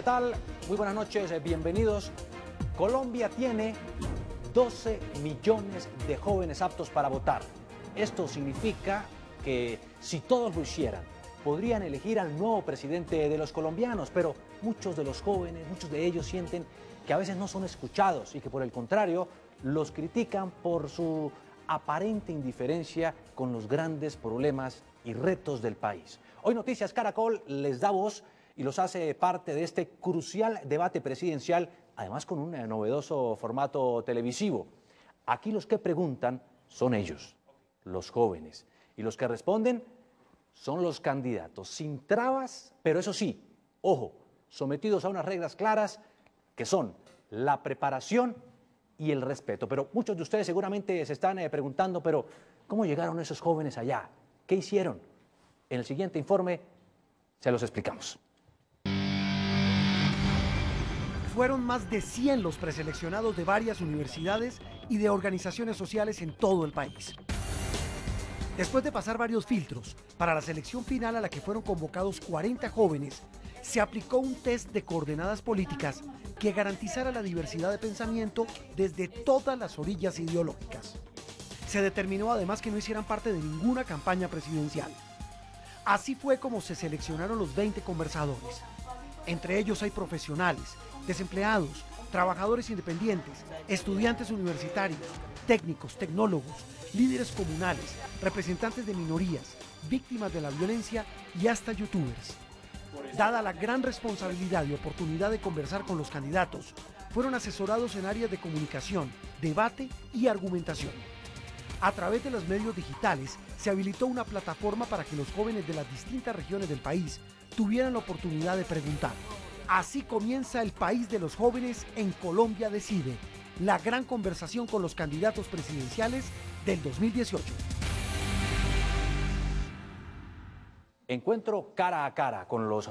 tal? Muy buenas noches, bienvenidos. Colombia tiene 12 millones de jóvenes aptos para votar. Esto significa que si todos lo hicieran, podrían elegir al nuevo presidente de los colombianos, pero muchos de los jóvenes, muchos de ellos sienten que a veces no son escuchados y que por el contrario los critican por su aparente indiferencia con los grandes problemas y retos del país. Hoy Noticias Caracol les da voz y los hace parte de este crucial debate presidencial, además con un novedoso formato televisivo. Aquí los que preguntan son ellos, los jóvenes, y los que responden son los candidatos, sin trabas, pero eso sí, ojo, sometidos a unas reglas claras que son la preparación y el respeto. Pero muchos de ustedes seguramente se están preguntando, pero ¿cómo llegaron esos jóvenes allá? ¿Qué hicieron? En el siguiente informe se los explicamos. Fueron más de 100 los preseleccionados de varias universidades y de organizaciones sociales en todo el país. Después de pasar varios filtros, para la selección final a la que fueron convocados 40 jóvenes, se aplicó un test de coordenadas políticas que garantizara la diversidad de pensamiento desde todas las orillas ideológicas. Se determinó además que no hicieran parte de ninguna campaña presidencial. Así fue como se seleccionaron los 20 conversadores. Entre ellos hay profesionales, desempleados, trabajadores independientes, estudiantes universitarios, técnicos, tecnólogos, líderes comunales, representantes de minorías, víctimas de la violencia y hasta youtubers. Dada la gran responsabilidad y oportunidad de conversar con los candidatos, fueron asesorados en áreas de comunicación, debate y argumentación. A través de los medios digitales se habilitó una plataforma para que los jóvenes de las distintas regiones del país tuvieran la oportunidad de preguntar. Así comienza el país de los jóvenes en Colombia Decide, la gran conversación con los candidatos presidenciales del 2018. Encuentro cara a cara con los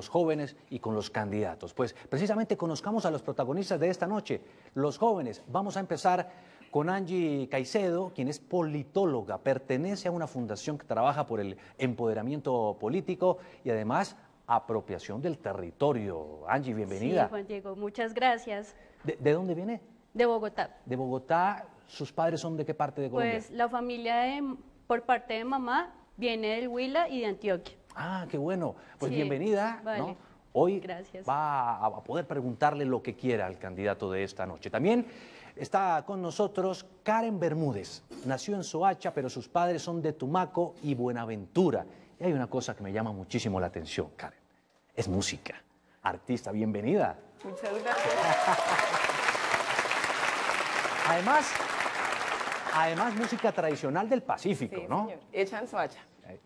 jóvenes y con los candidatos. Pues precisamente conozcamos a los protagonistas de esta noche, los jóvenes. Vamos a empezar con Angie Caicedo, quien es politóloga, pertenece a una fundación que trabaja por el empoderamiento político y además apropiación del territorio. Angie, bienvenida. Sí, Juan Diego, muchas gracias. ¿De dónde viene? De Bogotá. De Bogotá. ¿Sus padres son de qué parte de Colombia? Pues la familia por parte de mamá viene del Huila y de Antioquia. Ah, qué bueno. Pues sí, bienvenida, vale. ¿no? Hoy Gracias. va a poder preguntarle lo que quiera al candidato de esta noche. También está con nosotros Karen Bermúdez. Nació en Soacha, pero sus padres son de Tumaco y Buenaventura. Y hay una cosa que me llama muchísimo la atención, Karen. Es música. Artista, bienvenida. Muchas gracias. Además, música tradicional del Pacífico, Sí, ¿no? señor. Hecha en Soacha.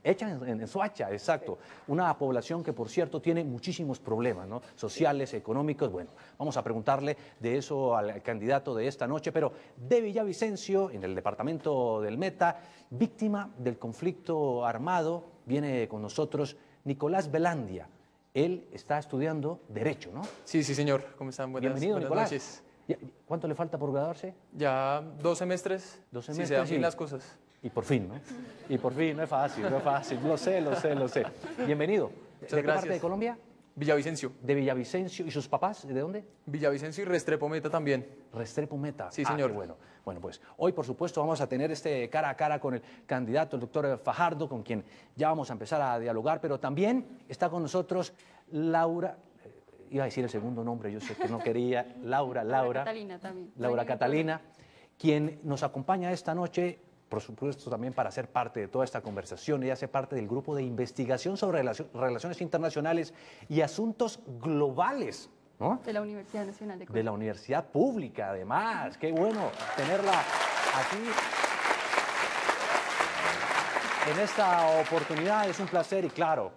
Hecha en Soacha, exacto. Una población que, por cierto, tiene muchísimos problemas, ¿no? Sociales, económicos. Bueno, vamos a preguntarle de eso al candidato de esta noche, pero de Villavicencio, en el departamento del Meta, víctima del conflicto armado, viene con nosotros Nicolás Velandia. Él está estudiando Derecho, ¿no? Sí, sí, señor. ¿Cómo están? Bienvenido, buenas Nicolás. noches. ¿Cuánto le falta por graduarse? Ya 2 semestres. 2 Si semestres, se dan sí. bien las cosas. Y por fin, ¿no? Y por fin, no es fácil, no es fácil. Lo sé. Bienvenido. ¿De qué gracias. parte de Colombia? Villavicencio. De Villavicencio. ¿Y sus papás? ¿De dónde? Villavicencio y Restrepo Meta también. Restrepo Meta. Sí, señor. Qué bueno. Bueno, pues hoy, por supuesto, vamos a tener este cara a cara con el candidato, el doctor Fajardo, con quien ya vamos a empezar a dialogar, pero también está con nosotros Laura, iba a decir el segundo nombre, yo sé que no quería, Laura Catalina también. Laura Catalina, quien nos acompaña esta noche, por supuesto también para ser parte de toda esta conversación. Ella hace parte del grupo de investigación sobre relaciones internacionales y asuntos globales, ¿no? De la Universidad Nacional de De Colombia. la universidad pública, además. Qué bueno tenerla aquí en esta oportunidad. Es un placer y claro,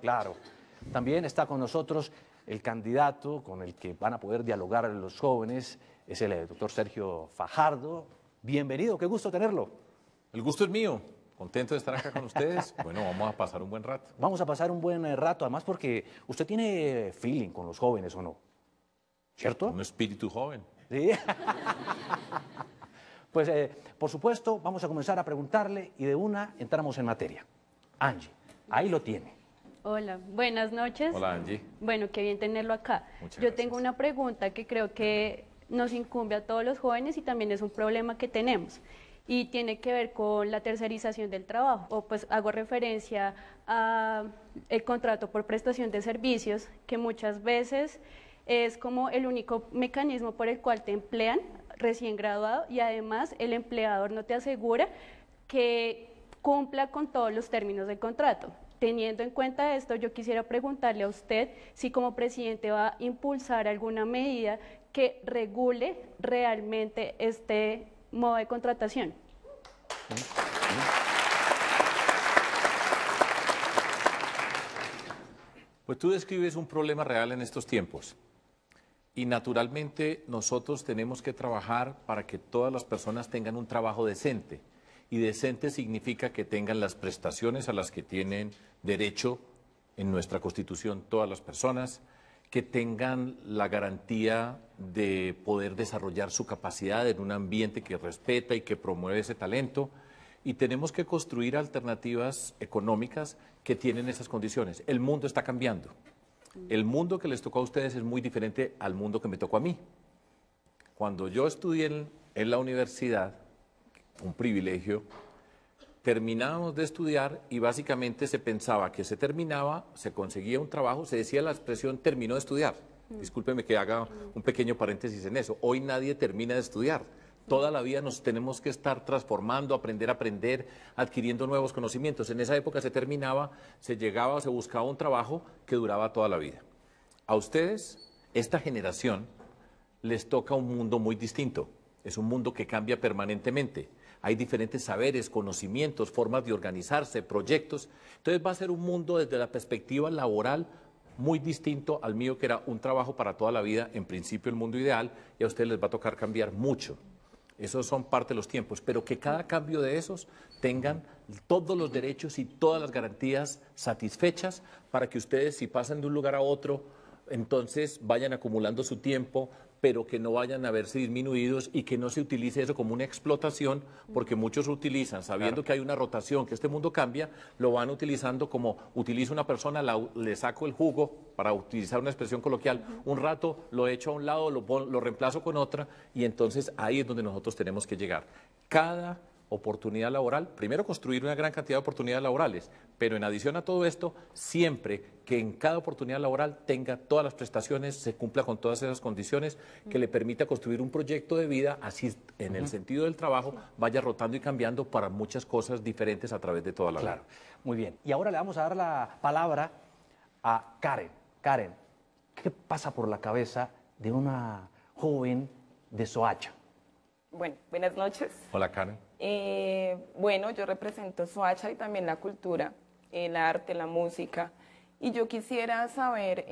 también está con nosotros el candidato con el que van a poder dialogar los jóvenes, es el doctor Sergio Fajardo. Bienvenido, qué gusto tenerlo. El gusto es mío, contento de estar acá con ustedes. Bueno, vamos a pasar un buen rato. Vamos a pasar un buen rato, además porque usted tiene feeling con los jóvenes, ¿o no? ¿Cierto? Un espíritu joven. Sí. Pues, por supuesto, vamos a comenzar a preguntarle y de una entramos en materia. Angie, ahí lo tiene. Hola, buenas noches. Hola, Angie. Bueno, qué bien tenerlo acá. Muchas Yo gracias. tengo una pregunta que creo que nos incumbe a todos los jóvenes y también es un problema que tenemos. Y tiene que ver con la tercerización del trabajo, o pues hago referencia a el contrato por prestación de servicios, que muchas veces es como el único mecanismo por el cual te emplean recién graduado y además el empleador no te asegura que cumpla con todos los términos del contrato. Teniendo en cuenta esto, yo quisiera preguntarle a usted si como presidente va a impulsar alguna medida que regule realmente este modo de contratación. Pues tú describes un problema real en estos tiempos y naturalmente nosotros tenemos que trabajar para que todas las personas tengan un trabajo decente y decente significa que tengan las prestaciones a las que tienen derecho en nuestra Constitución todas las personas, que tengan la garantía de poder desarrollar su capacidad en un ambiente que respeta y que promueve ese talento. Y tenemos que construir alternativas económicas que tienen esas condiciones. El mundo está cambiando. El mundo que les tocó a ustedes es muy diferente al mundo que me tocó a mí. Cuando yo estudié en la universidad, un privilegio, terminábamos de estudiar y básicamente se pensaba que se terminaba, se conseguía un trabajo, se decía la expresión terminó de estudiar. Discúlpeme que haga un pequeño paréntesis en eso. Hoy nadie termina de estudiar. Toda la vida nos tenemos que estar transformando, aprender a aprender, adquiriendo nuevos conocimientos. En esa época se terminaba, se llegaba, se buscaba un trabajo que duraba toda la vida. A ustedes, esta generación, les toca un mundo muy distinto. Es un mundo que cambia permanentemente. Hay diferentes saberes, conocimientos, formas de organizarse, proyectos. Entonces va a ser un mundo desde la perspectiva laboral muy distinto al mío, que era un trabajo para toda la vida, en principio el mundo ideal, y a ustedes les va a tocar cambiar mucho. Esos son parte de los tiempos, pero que cada cambio de esos tengan todos los derechos y todas las garantías satisfechas para que ustedes, si pasan de un lugar a otro, entonces vayan acumulando su tiempo, pero que no vayan a verse disminuidos y que no se utilice eso como una explotación, porque muchos utilizan, sabiendo que hay una rotación, que este mundo cambia, lo van utilizando como utiliza una persona, le saco el jugo, para utilizar una expresión coloquial, un rato lo echo a un lado, lo reemplazo con otra, y entonces ahí es donde nosotros tenemos que llegar. Cada oportunidad laboral, primero construir una gran cantidad de oportunidades laborales, pero en adición a todo esto, siempre que en cada oportunidad laboral tenga todas las prestaciones, se cumpla con todas esas condiciones, que le permita construir un proyecto de vida, así en el sentido del trabajo vaya rotando y cambiando para muchas cosas diferentes a través de toda la vida. Claro, muy bien. Y ahora le vamos a dar la palabra a Karen. Karen, ¿qué pasa por la cabeza de una joven de Soacha? Bueno, buenas noches. Hola, Karen. Bueno, yo represento Soacha y también la cultura, el arte, la música. Y yo quisiera saber,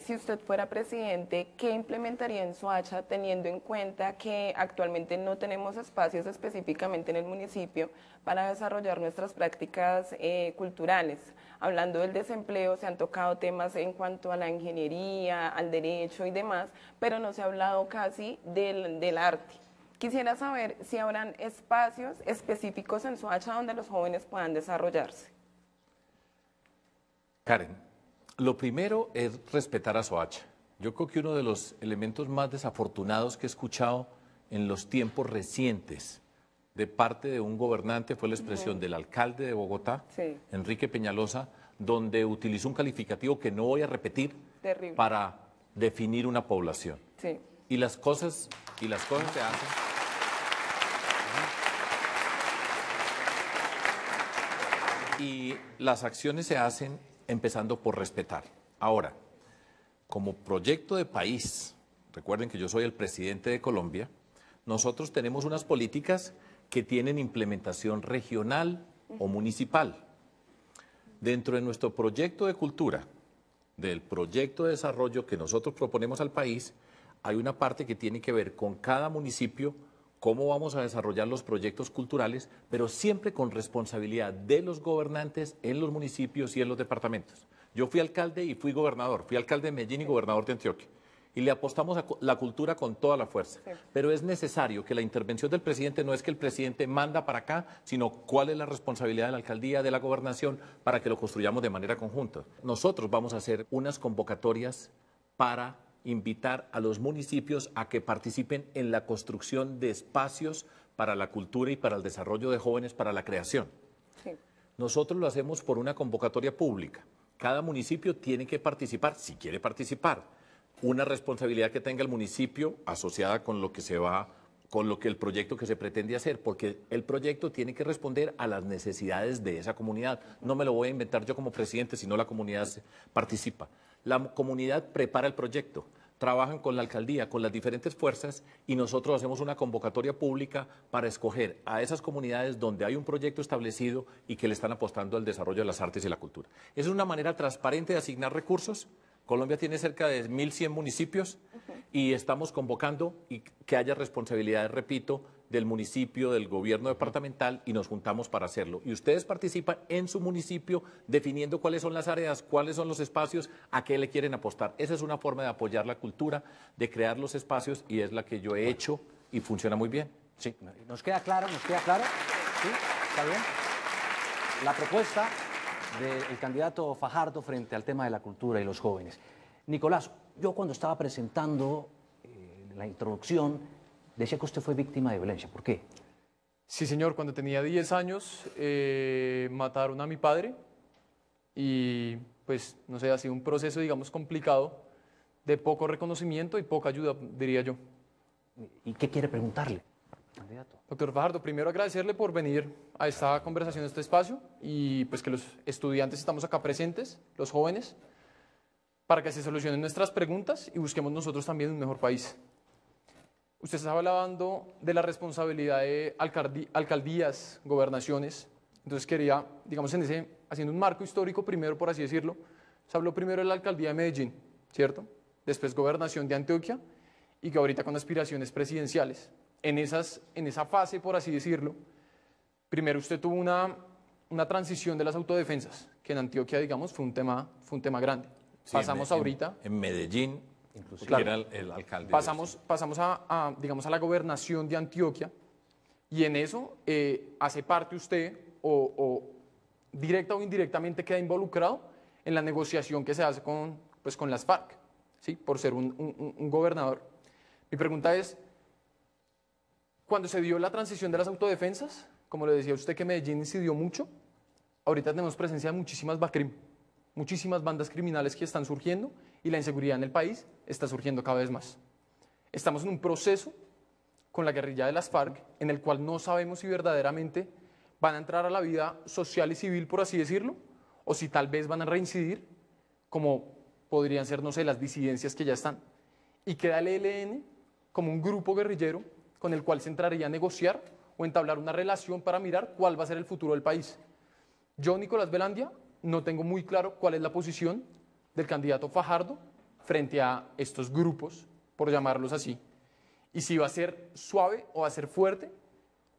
si usted fuera presidente, ¿qué implementaría en Soacha teniendo en cuenta que actualmente no tenemos espacios específicamente en el municipio para desarrollar nuestras prácticas culturales? Hablando del desempleo, se han tocado temas en cuanto a la ingeniería, al derecho y demás, pero no se ha hablado casi del arte. Quisiera saber si habrán espacios específicos en Soacha donde los jóvenes puedan desarrollarse. Karen, lo primero es respetar a Soacha. Yo creo que uno de los elementos más desafortunados que he escuchado en los tiempos recientes de parte de un gobernante fue la expresión del alcalde de Bogotá, Sí. Enrique Peñalosa, donde utilizó un calificativo que no voy a repetir Terrible. para definir una población. Sí. Y las cosas se hacen. Y las acciones se hacen empezando por respetar. Ahora, como proyecto de país, recuerden que yo soy el presidente de Colombia, nosotros tenemos unas políticas que tienen implementación regional o municipal. Dentro de nuestro proyecto de cultura, del proyecto de desarrollo que nosotros proponemos al país, hay una parte que tiene que ver con cada municipio, cómo vamos a desarrollar los proyectos culturales, pero siempre con responsabilidad de los gobernantes en los municipios y en los departamentos. Yo fui alcalde y fui gobernador, fui alcalde de Medellín y gobernador de Antioquia. y le apostamos a la cultura con toda la fuerza. Sí. Pero es necesario que la intervención del presidente no es que el presidente manda para acá, sino cuál es la responsabilidad de la alcaldía, de la gobernación, para que lo construyamos de manera conjunta. Nosotros vamos a hacer unas convocatorias para invitar a los municipios a que participen en la construcción de espacios para la cultura y para el desarrollo de jóvenes, para la creación. Sí. Nosotros lo hacemos por una convocatoria pública. Cada municipio tiene que participar, si quiere participar. Una responsabilidad que tenga el municipio asociada con lo que se va, con lo que el proyecto que se pretende hacer, porque el proyecto tiene que responder a las necesidades de esa comunidad. No me lo voy a inventar yo como presidente, sino la comunidad participa. La comunidad prepara el proyecto, trabajan con la alcaldía, con las diferentes fuerzas, y nosotros hacemos una convocatoria pública para escoger a esas comunidades donde hay un proyecto establecido y que le están apostando al desarrollo de las artes y la cultura. Esa es una manera transparente de asignar recursos. Colombia tiene cerca de 1.100 municipios y estamos convocando y que haya responsabilidades, repito, del municipio, del gobierno departamental, y nos juntamos para hacerlo. Y ustedes participan en su municipio definiendo cuáles son las áreas, cuáles son los espacios, a qué le quieren apostar. Esa es una forma de apoyar la cultura, de crear los espacios, y es la que yo he hecho y funciona muy bien. Sí, nos queda claro, ¿Sí? ¿Está bien? La propuesta del candidato Fajardo frente al tema de la cultura y los jóvenes. Nicolás, yo cuando estaba presentando la introducción, decía que usted fue víctima de violencia. ¿Por qué? Sí, señor, cuando tenía 10 años mataron a mi padre y pues, no sé, ha sido un proceso, digamos, complicado, de poco reconocimiento y poca ayuda, diría yo. ¿Y qué quiere preguntarle, candidato? Doctor Fajardo, primero agradecerle por venir a esta conversación, a este espacio, y pues que los estudiantes estamos acá presentes, los jóvenes, para que se solucionen nuestras preguntas y busquemos nosotros también un mejor país. Usted estaba hablando de la responsabilidad de alcaldías, gobernaciones. Entonces quería, digamos, haciendo un marco histórico primero, por así decirlo, se habló primero de la alcaldía de Medellín, ¿cierto? Después gobernación de Antioquia, y que ahorita con aspiraciones presidenciales. En esa fase, por así decirlo, primero usted tuvo una transición de las autodefensas, que en Antioquia, digamos, fue un tema grande. Sí, pasamos ahorita... En Medellín, incluso, claro, era el alcalde. Pasamos digamos, a la gobernación de Antioquia, y en eso hace parte usted, o directa o indirectamente queda involucrado en la negociación que se hace con las FARC, ¿sí? Por ser un gobernador. Mi pregunta es, cuando se dio la transición de las autodefensas, como le decía usted que Medellín incidió mucho, ahorita tenemos presencia de muchísimas BACRIM, muchísimas bandas criminales que están surgiendo, y la inseguridad en el país está surgiendo cada vez más. Estamos en un proceso con la guerrilla de las FARC en el cual no sabemos si verdaderamente van a entrar a la vida social y civil, por así decirlo, o si tal vez van a reincidir, como podrían ser, no sé, las disidencias que ya están. Y queda el ELN como un grupo guerrillero con el cual se entraría a negociar o entablar una relación para mirar cuál va a ser el futuro del país. Yo, Nicolás Velandia, no tengo muy claro cuál es la posición del candidato Fajardo frente a estos grupos, por llamarlos así, y si va a ser suave o va a ser fuerte,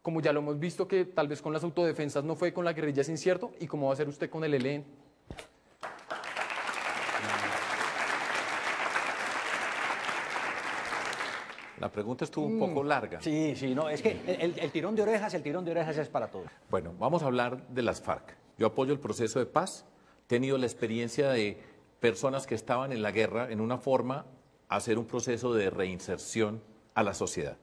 como ya lo hemos visto que tal vez con las autodefensas no fue, con la guerrilla es incierto, y cómo va a ser usted con el ELN. La pregunta estuvo un poco larga. Sí, no, es que el tirón de orejas es para todos. Bueno, vamos a hablar de las FARC. Yo apoyo el proceso de paz. He tenido la experiencia de personas que estaban en la guerra, en una forma, hacer un proceso de reinserción a la sociedad.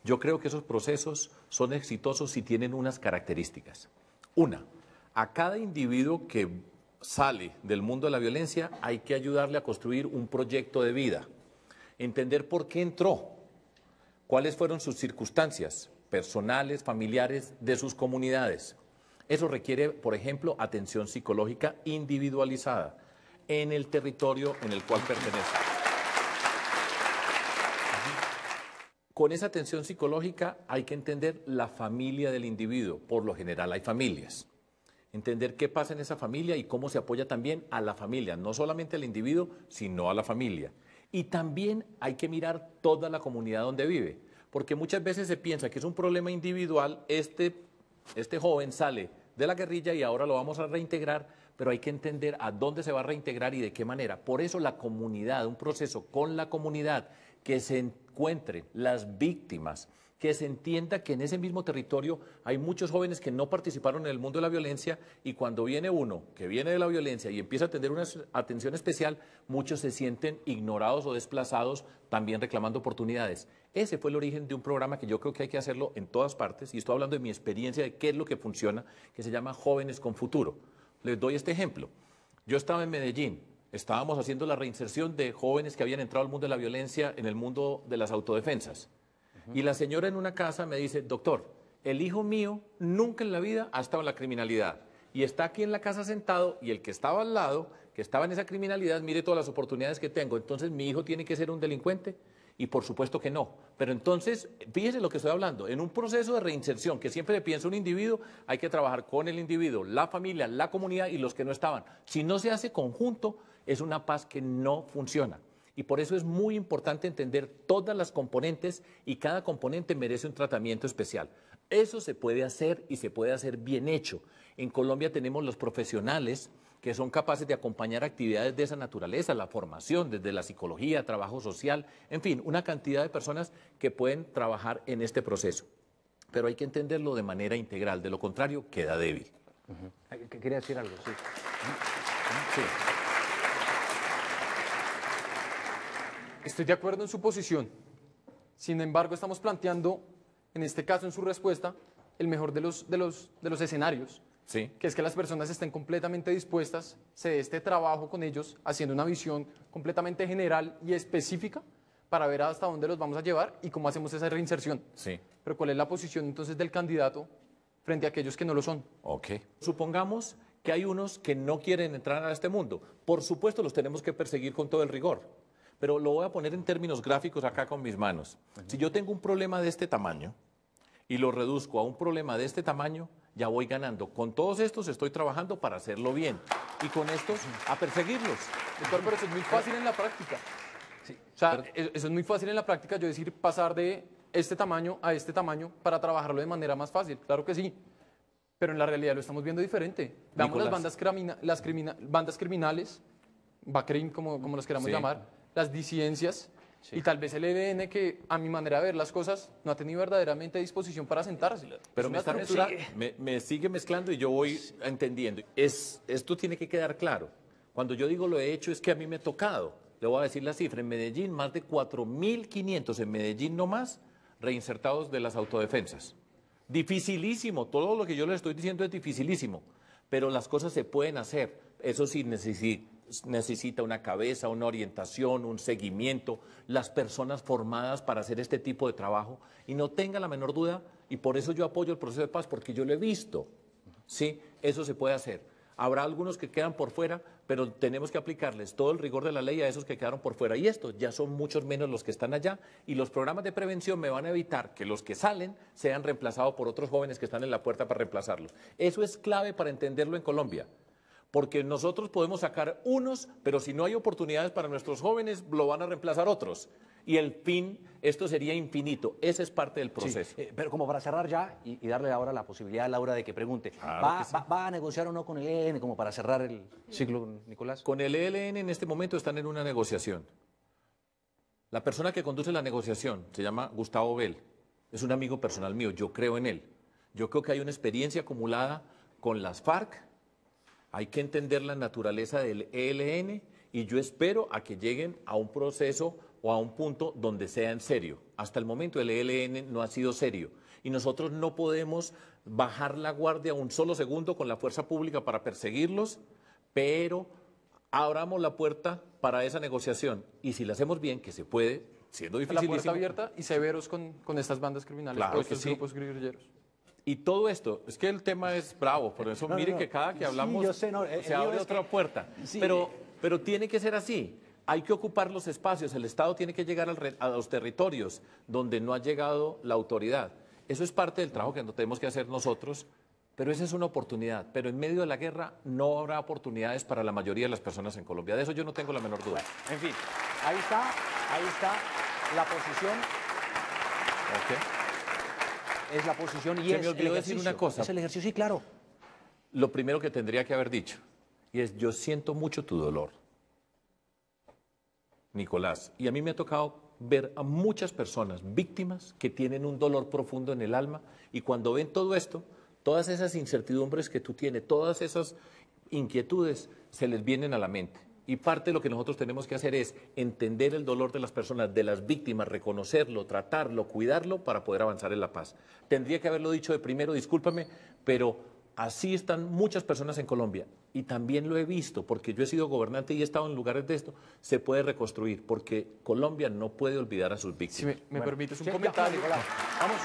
Yo creo que esos procesos son exitosos si tienen unas características. Una, a cada individuo que sale del mundo de la violencia hay que ayudarle a construir un proyecto de vida, entender por qué entró, cuáles fueron sus circunstancias personales, familiares, de sus comunidades. Eso requiere, por ejemplo, atención psicológica individualizada en el territorio en el cual pertenece. Con esa atención psicológica hay que entender la familia del individuo. Por lo general hay familias. Entender qué pasa en esa familia y cómo se apoya también a la familia, no solamente al individuo, sino a la familia. Y también hay que mirar toda la comunidad donde vive, porque muchas veces se piensa que es un problema individual, este joven sale de la guerrilla y ahora lo vamos a reintegrar, pero hay que entender a dónde se va a reintegrar y de qué manera. Por eso la comunidad, un proceso con la comunidad, que se encuentren las víctimas, que se entienda que en ese mismo territorio hay muchos jóvenes que no participaron en el mundo de la violencia y cuando viene uno que viene de la violencia y empieza a tener una atención especial, muchos se sienten ignorados o desplazados, también reclamando oportunidades. Ese fue el origen de un programa que yo creo que hay que hacerlo en todas partes, y estoy hablando de mi experiencia de qué es lo que funciona, que se llama Jóvenes con Futuro. Les doy este ejemplo. Yo estaba en Medellín, estábamos haciendo la reinserción de jóvenes que habían entrado al mundo de la violencia en el mundo de las autodefensas. Y la señora en una casa me dice, doctor, el hijo mío nunca en la vida ha estado en la criminalidad y está aquí en la casa sentado y el que estaba al lado, que estaba en esa criminalidad, mire todas las oportunidades que tengo, entonces mi hijo tiene que ser un delincuente. Y por supuesto que no. Pero entonces, fíjese lo que estoy hablando, en un proceso de reinserción que siempre le piensa un individuo, hay que trabajar con el individuo, la familia, la comunidad y los que no estaban. Si no se hace conjunto, es una paz que no funciona. Y por eso es muy importante entender todas las componentes y cada componente merece un tratamiento especial. Eso se puede hacer y se puede hacer bien hecho. En Colombia tenemos los profesionales que son capaces de acompañar actividades de esa naturaleza, la formación desde la psicología, trabajo social, en fin, una cantidad de personas que pueden trabajar en este proceso. Pero hay que entenderlo de manera integral, de lo contrario queda débil. Quería decir algo, sí. Sí. Estoy de acuerdo en su posición. Sin embargo, estamos planteando, en este caso, en su respuesta, el mejor de los escenarios. Sí. Que es que las personas estén completamente dispuestas, se dé este trabajo con ellos, haciendo una visión completamente general y específica para ver hasta dónde los vamos a llevar y cómo hacemos esa reinserción. Sí. Pero ¿cuál es la posición entonces del candidato frente a aquellos que no lo son? Ok. Supongamos que hay unos que no quieren entrar a este mundo. Por supuesto, los tenemos que perseguir con todo el rigor. Pero lo voy a poner en términos gráficos acá con mis manos. Si yo tengo un problema de este tamaño y lo reduzco a un problema de este tamaño, ya voy ganando. Con todos estos estoy trabajando para hacerlo bien. Y con estos, a perseguirlos. Doctor, pero eso es muy fácil en la práctica. Sí. O sea, eso es muy fácil en la práctica, yo decir, pasar de este tamaño a este tamaño para trabajarlo de manera más fácil. Claro que sí. Pero en la realidad lo estamos viendo diferente. Veamos las bandas criminales, Bacrim, como los queramos llamar, las disidencias, y tal vez el ELN, que a mi manera de ver las cosas no ha tenido verdaderamente disposición para sentarse. Pero me sigue mezclando y yo voy entendiendo. Esto tiene que quedar claro. Cuando yo digo lo he hecho es que a mí me ha tocado. Le voy a decir la cifra. En Medellín, más de 4.500 en Medellín nomás reinsertados de las autodefensas. Dificilísimo. Todo lo que yo les estoy diciendo es dificilísimo. Pero las cosas se pueden hacer. Eso sí necesita una cabeza, una orientación, un seguimiento, las personas formadas para hacer este tipo de trabajo. Y no tenga la menor duda, y por eso yo apoyo el proceso de paz, porque yo lo he visto. Sí, eso se puede hacer. Habrá algunos que quedan por fuera, pero tenemos que aplicarles todo el rigor de la ley a esos que quedaron por fuera. Y estos ya son muchos menos los que están allá. Y los programas de prevención me van a evitar que los que salen sean reemplazados por otros jóvenes que están en la puerta para reemplazarlos. Eso es clave para entenderlo en Colombia. Porque nosotros podemos sacar unos, pero si no hay oportunidades para nuestros jóvenes, lo van a reemplazar otros. Y el fin, esto sería infinito. Ese es parte del proceso. Sí, pero como para cerrar ya y darle ahora la posibilidad a Laura de que pregunte, Claro ¿va a negociar o no con el ELN como para cerrar el ciclo, Nicolás? Con el ELN en este momento están en una negociación. La persona que conduce la negociación se llama Gustavo Bell. Es un amigo personal mío, yo creo en él. Yo creo que hay una experiencia acumulada con las FARC. Hay que entender la naturaleza del ELN y yo espero a que lleguen a un proceso o a un punto donde sea en serio. Hasta el momento el ELN no ha sido serio y nosotros no podemos bajar la guardia un solo segundo con la fuerza pública para perseguirlos, pero abramos la puerta para esa negociación y si la hacemos bien, que se puede, siendo difícil. La puerta abierta y severos con estas bandas criminales, claro con estos que sí. grupos guerrilleros. Y todo esto, es que el tema es bravo, por eso mire que cada que hablamos yo sé, se abre otra puerta. Sí. Pero tiene que ser así. Hay que ocupar los espacios, el Estado tiene que llegar a los territorios donde no ha llegado la autoridad. Eso es parte del trabajo que tenemos que hacer nosotros, pero esa es una oportunidad. Pero en medio de la guerra no habrá oportunidades para la mayoría de las personas en Colombia. De eso yo no tengo la menor duda. Bueno, en fin, ahí está la posición. Okay. Es la posición y Se es me olvidó el decir ejercicio. una cosa. Es el ejercicio, sí, claro. Lo primero que tendría que haber dicho, y es: yo siento mucho tu dolor, Nicolás. Y a mí me ha tocado ver a muchas personas víctimas que tienen un dolor profundo en el alma, y cuando ven todo esto, todas esas incertidumbres que tú tienes, todas esas inquietudes se les vienen a la mente. Y parte de lo que nosotros tenemos que hacer es entender el dolor de las personas, de las víctimas, reconocerlo, tratarlo, cuidarlo para poder avanzar en la paz. Tendría que haberlo dicho de primero, discúlpame, pero así están muchas personas en Colombia. Y también lo he visto, porque yo he sido gobernante y he estado en lugares de esto. Se puede reconstruir, porque Colombia no puede olvidar a sus víctimas. Si me permites un Sí, comentario. Nicolás. Vamos.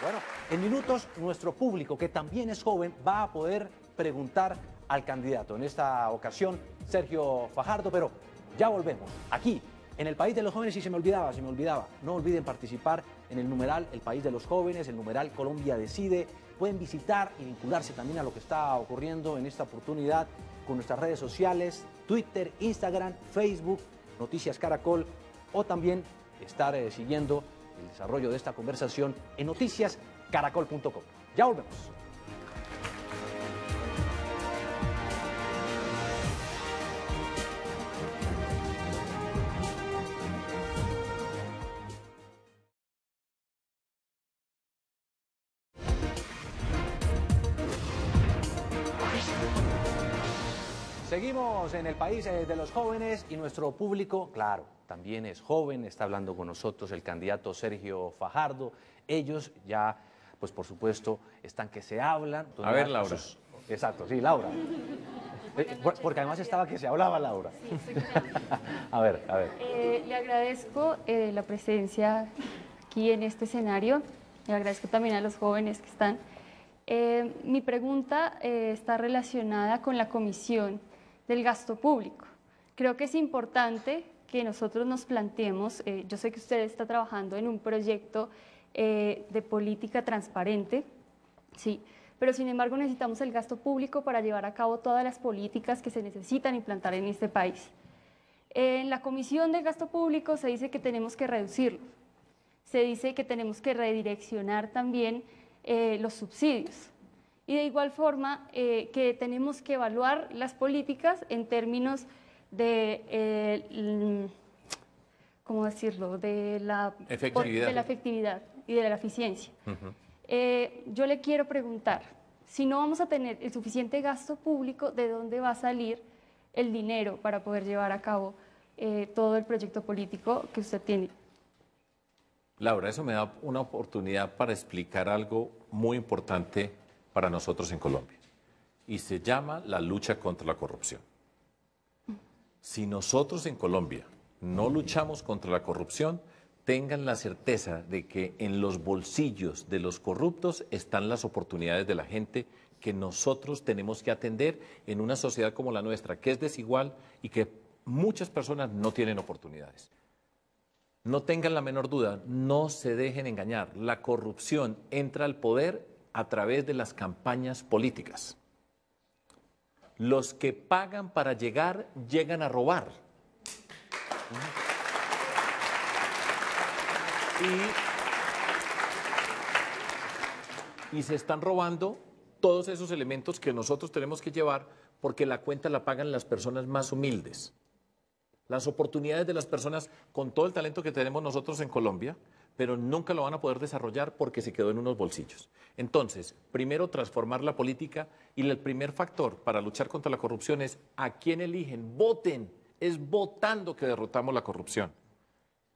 Bueno, en minutos nuestro público, que también es joven, va a poder preguntar al candidato. En esta ocasión, Sergio Fajardo, pero ya volvemos. Aquí, en el País de los Jóvenes, y se me olvidaba, no olviden participar en el numeral El País de los Jóvenes, el numeral Colombia Decide. Pueden visitar y vincularse también a lo que está ocurriendo en esta oportunidad con nuestras redes sociales, Twitter, Instagram, Facebook, Noticias Caracol, o también estar siguiendo el desarrollo de esta conversación en noticiascaracol.com. Ya volvemos. Seguimos en el País de los Jóvenes y nuestro público, claro, también es joven. Está hablando con nosotros el candidato Sergio Fajardo. Ellos ya, pues por supuesto, están que se hablan. A ver, Laura. Exacto, sí, Laura. Porque además estaba que se hablaba, Laura. A ver. Le agradezco la presencia aquí en este escenario. Le agradezco también a los jóvenes que están. Mi pregunta está relacionada con la Comisión del Gasto Público. Creo que es importante que nosotros nos planteemos, yo sé que usted está trabajando en un proyecto de política transparente, sí, pero sin embargo necesitamos el gasto público para llevar a cabo todas las políticas que se necesitan implantar en este país. En la Comisión del Gasto Público se dice que tenemos que reducirlo, se dice que tenemos que redireccionar también los subsidios. Y de igual forma que tenemos que evaluar las políticas en términos de, ¿cómo decirlo?, de la efectividad y de la eficiencia. Yo le quiero preguntar, si no vamos a tener el suficiente gasto público, ¿de dónde va a salir el dinero para poder llevar a cabo todo el proyecto político que usted tiene? Laura, eso me da una oportunidad para explicar algo muy importante para nosotros en Colombia, y se llama la lucha contra la corrupción. Si nosotros en Colombia no luchamos contra la corrupción, tengan la certeza de que en los bolsillos de los corruptos están las oportunidades de la gente que nosotros tenemos que atender en una sociedad como la nuestra, que es desigual y que muchas personas no tienen oportunidades. No tengan la menor duda, no se dejen engañar. La corrupción entra al poder a través de las campañas políticas. Los que pagan para llegar, llegan a robar. Y se están robando todos esos elementos que nosotros tenemos que llevar, porque la cuenta la pagan las personas más humildes. Las oportunidades de las personas con todo el talento que tenemos nosotros en Colombia, pero nunca lo van a poder desarrollar porque se quedó en unos bolsillos. Entonces, primero transformar la política, y el primer factor para luchar contra la corrupción es a quién eligen, voten, es votando que derrotamos la corrupción.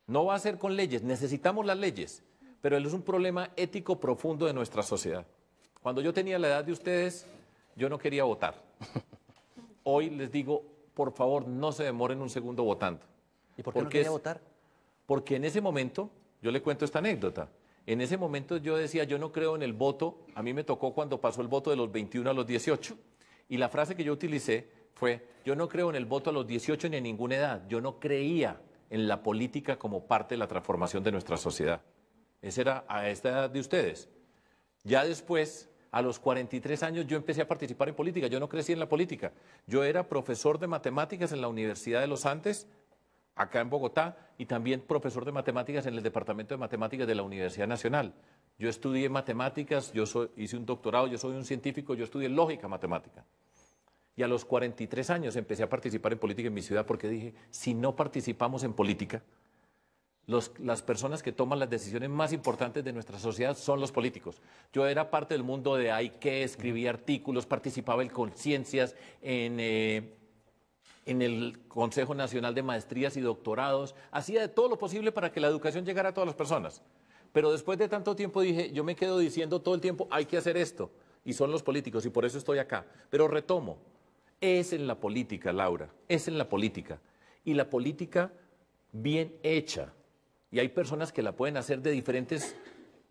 No va a ser con leyes, necesitamos las leyes, pero es un problema ético profundo de nuestra sociedad. Cuando yo tenía la edad de ustedes, yo no quería votar. Hoy les digo, por favor, no se demoren un segundo votando. ¿Y por qué no quería votar? Porque en ese momento, yo le cuento esta anécdota, en ese momento yo decía, yo no creo en el voto. A mí me tocó cuando pasó el voto de los 21 a los 18, y la frase que yo utilicé fue, yo no creo en el voto a los 18 ni en ninguna edad, yo no creía en la política como parte de la transformación de nuestra sociedad. Esa era a esta edad de ustedes. Ya después, a los 43 años, yo empecé a participar en política. Yo no crecí en la política. Yo era profesor de matemáticas en la Universidad de los Andes, acá en Bogotá, y también profesor de matemáticas en el Departamento de Matemáticas de la Universidad Nacional. Yo estudié matemáticas, hice un doctorado, yo soy un científico, yo estudié lógica matemática. Y a los 43 años empecé a participar en política en mi ciudad porque dije, si no participamos en política, las personas que toman las decisiones más importantes de nuestra sociedad son los políticos. Yo era parte del mundo de AIQUE, escribía artículos, participaba en conciencias, en el Consejo Nacional de Maestrías y Doctorados, hacía de todo lo posible para que la educación llegara a todas las personas. Pero después de tanto tiempo dije, yo me quedo diciendo todo el tiempo, hay que hacer esto, y son los políticos, y por eso estoy acá. Pero retomo, es en la política, Laura, es en la política, y la política bien hecha. Y hay personas que la pueden hacer de diferentes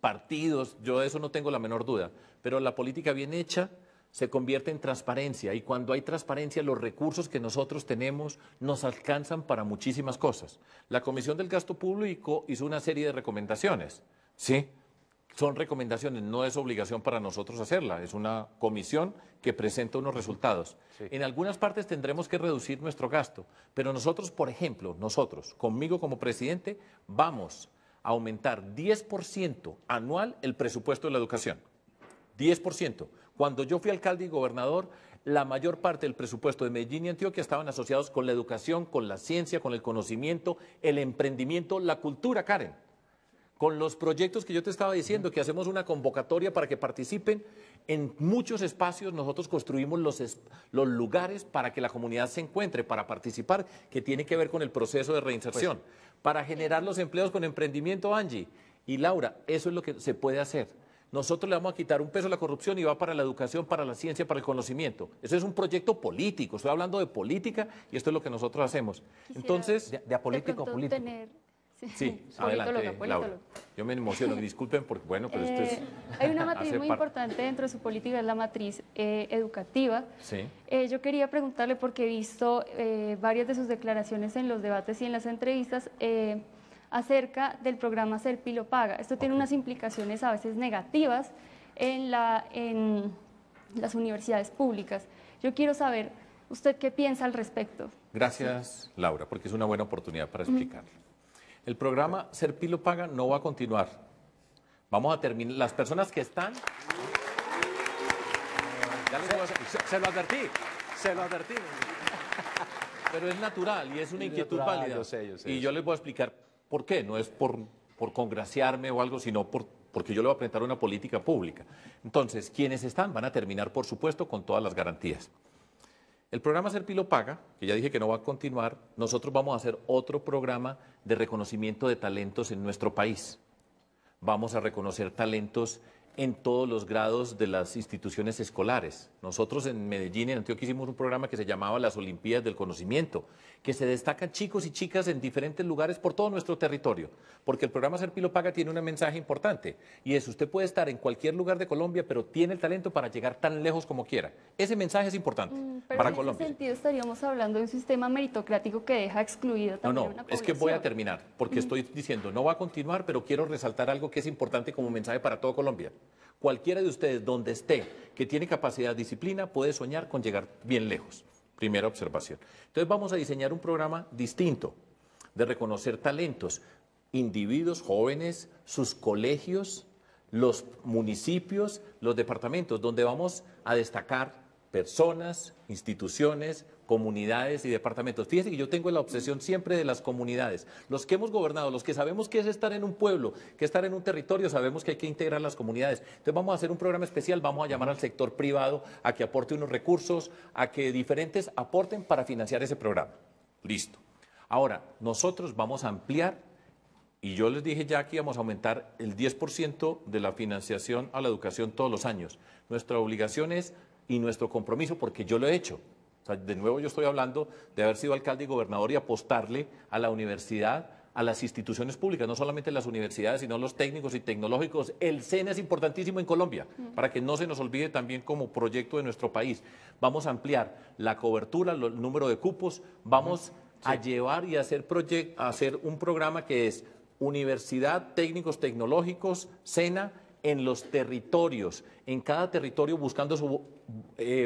partidos, yo de eso no tengo la menor duda, pero la política bien hecha se convierte en transparencia, y cuando hay transparencia los recursos que nosotros tenemos nos alcanzan para muchísimas cosas. La Comisión del Gasto Público hizo una serie de recomendaciones, ¿sí? Son recomendaciones, no es obligación para nosotros hacerla, es una comisión que presenta unos resultados. Sí. En algunas partes tendremos que reducir nuestro gasto, pero nosotros, por ejemplo, conmigo como presidente, vamos a aumentar 10% anual el presupuesto de la educación. 10%. Cuando yo fui alcalde y gobernador, la mayor parte del presupuesto de Medellín y Antioquia estaban asociados con la educación, con la ciencia, con el conocimiento, el emprendimiento, la cultura, Karen. Con los proyectos que yo te estaba diciendo, que hacemos una convocatoria para que participen en muchos espacios, nosotros construimos los lugares para que la comunidad se encuentre, para participar, que tiene que ver con el proceso de reinserción, para generar los empleos con emprendimiento, Angie. Y Laura, eso es lo que se puede hacer. Nosotros le vamos a quitar un peso a la corrupción y va para la educación, para la ciencia, para el conocimiento. Eso es un proyecto político, estoy hablando de política y esto es lo que nosotros hacemos. Entonces, de apolítico a político. Sí, adelante, Laura. Yo me emociono, disculpen, porque bueno, pero esto es... Hay una matriz muy importante dentro de su política, es la matriz educativa. Sí. Yo quería preguntarle, porque he visto varias de sus declaraciones en los debates y en las entrevistas, acerca del programa Ser Pilo Paga. Esto tiene unas implicaciones a veces negativas en las universidades públicas. Yo quiero saber, ¿usted qué piensa al respecto? Gracias, Laura, porque es una buena oportunidad para explicarlo. El programa Ser Pilo Paga no va a continuar. Vamos a terminar. Las personas que están... Se lo advertí. Pero es natural y es una inquietud natural, válida. Yo sé. Y yo les voy a explicar por qué. No es por congraciarme o algo, sino porque yo le voy a presentar una política pública. Entonces, quienes están van a terminar, por supuesto, con todas las garantías. El programa Ser Pilo Paga, que ya dije que no va a continuar, nosotros vamos a hacer otro programa de reconocimiento de talentos en nuestro país. Vamos a reconocer talentos en todos los grados de las instituciones escolares. Nosotros en Medellín, en Antioquia, hicimos un programa que se llamaba las Olimpiadas del Conocimiento, que se destacan chicos y chicas en diferentes lugares por todo nuestro territorio, porque el programa Ser Pilo Paga tiene un mensaje importante, y es: usted puede estar en cualquier lugar de Colombia, pero tiene el talento para llegar tan lejos como quiera. Ese mensaje es importante para Colombia. En ese sentido estaríamos hablando de un sistema meritocrático que deja excluido también una población. Es que voy a terminar, porque estoy diciendo, no va a continuar, pero quiero resaltar algo que es importante como mensaje para todo Colombia. Cualquiera de ustedes, donde esté, que tiene capacidad, disciplina, puede soñar con llegar bien lejos. Primera observación. Entonces vamos a diseñar un programa distinto de reconocer talentos, individuos, jóvenes, sus colegios, los municipios, los departamentos, donde vamos a destacar personas, instituciones, comunidades y departamentos. Fíjense que yo tengo la obsesión siempre de las comunidades. Los que hemos gobernado, los que sabemos qué es estar en un pueblo, qué es estar en un territorio, sabemos que hay que integrar las comunidades. Entonces vamos a hacer un programa especial, vamos a llamar al sector privado a que aporte unos recursos, a que diferentes aporten para financiar ese programa. Listo. Ahora, nosotros vamos a ampliar, y yo les dije ya que íbamos a aumentar el 10% de la financiación a la educación todos los años. Nuestra obligación es, y nuestro compromiso, porque yo lo he hecho. O sea, de nuevo yo estoy hablando de haber sido alcalde y gobernador y apostarle a la universidad, a las instituciones públicas, no solamente las universidades, sino los técnicos y tecnológicos. El SENA es importantísimo en Colombia, para que no se nos olvide también como proyecto de nuestro país. Vamos a ampliar la cobertura, el número de cupos, vamos a llevar y a hacer un programa que es Universidad, Técnicos Tecnológicos, SENA, en los territorios, en cada territorio buscando su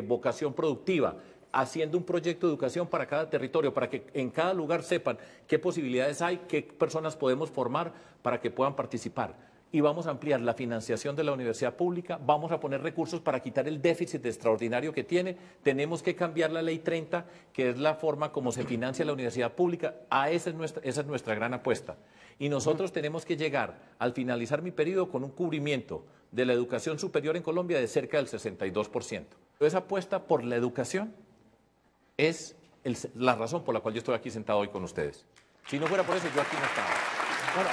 vocación productiva, haciendo un proyecto de educación para cada territorio, para que en cada lugar sepan qué posibilidades hay, qué personas podemos formar para que puedan participar. y vamos a ampliar la financiación de la universidad pública, vamos a poner recursos para quitar el déficit extraordinario que tiene, tenemos que cambiar la ley 30, que es la forma como se financia la universidad pública, esa es nuestra gran apuesta. Y nosotros tenemos que llegar, al finalizar mi periodo, con un cubrimiento de la educación superior en Colombia de cerca del 62%. Esa apuesta por la educación es la razón por la cual yo estoy aquí sentado hoy con ustedes. Si no fuera por eso, yo aquí no estaba. Bueno,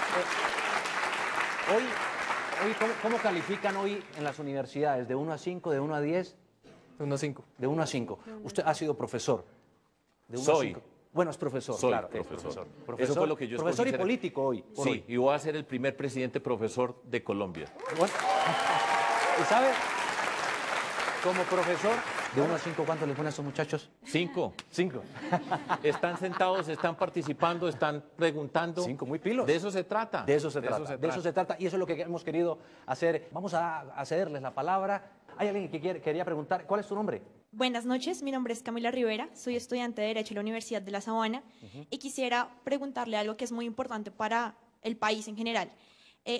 hoy ¿cómo califican hoy en las universidades? ¿De 1 a 5, de 1 a 10? De 1 a 5. De 1 a 5. Usted ha sido profesor. De 1 Soy. a 5. Bueno, es profesor, Soy claro. profesor. Profesor. Eso fue lo que yo Profesor y escogí. político hoy. Sí, y voy a ser el primer presidente profesor de Colombia. Bueno, ¿y sabe? Como profesor, de 1 a 5, ¿cuánto le ponen a esos muchachos? 5. 5. Están sentados, están participando, están preguntando. 5, muy pilos. De eso se trata. De eso se trata. Y eso es lo que hemos querido hacer. Vamos a cederles la palabra. ¿Hay alguien que quería preguntar? ¿Cuál es tu nombre? Buenas noches, mi nombre es Camila Rivera, soy estudiante de Derecho en la Universidad de La Sabana y quisiera preguntarle algo que es muy importante para el país en general.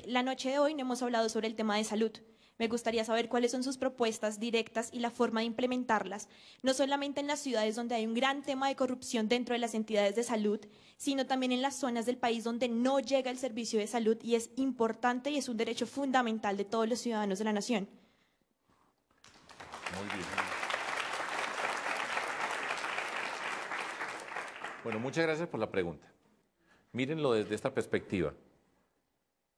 La noche de hoy no hemos hablado sobre el tema de salud. Me gustaría saber cuáles son sus propuestas directas y la forma de implementarlas, no solamente en las ciudades donde hay un gran tema de corrupción dentro de las entidades de salud, sino también en las zonas del país donde no llega el servicio de salud y es importante y es un derecho fundamental de todos los ciudadanos de la nación. Muy bien. Bueno, muchas gracias por la pregunta. Mírenlo desde esta perspectiva.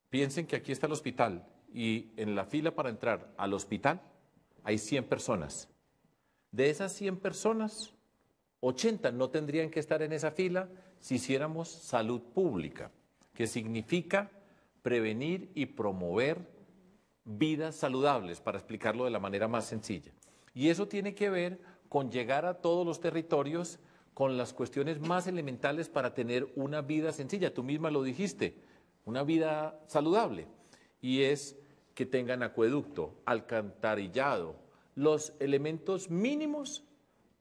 Piensen que aquí está el hospital y en la fila para entrar al hospital hay 100 personas. De esas 100 personas, 80 no tendrían que estar en esa fila si hiciéramos salud pública, que significa prevenir y promover vidas saludables, para explicarlo de la manera más sencilla. Y eso tiene que ver con llegar a todos los territorios con las cuestiones más elementales para tener una vida sencilla. Tú misma lo dijiste, una vida saludable. Y es que tengan acueducto, alcantarillado, los elementos mínimos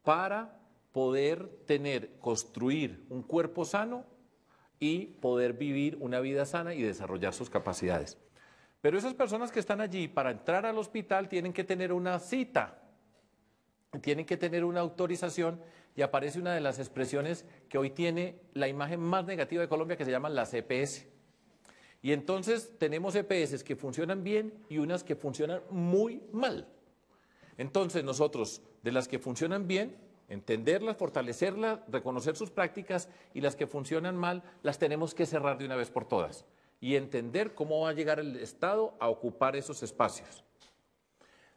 para poder construir un cuerpo sano y poder vivir una vida sana y desarrollar sus capacidades. Pero esas personas que están allí para entrar al hospital tienen que tener una cita, tienen que tener una autorización y aparece una de las expresiones que hoy tiene la imagen más negativa de Colombia, que se llaman las EPS. Y entonces tenemos EPS que funcionan bien y unas que funcionan muy mal. Entonces nosotros, de las que funcionan bien, entenderlas, fortalecerlas, reconocer sus prácticas, y las que funcionan mal, las tenemos que cerrar de una vez por todas y entender cómo va a llegar el Estado a ocupar esos espacios.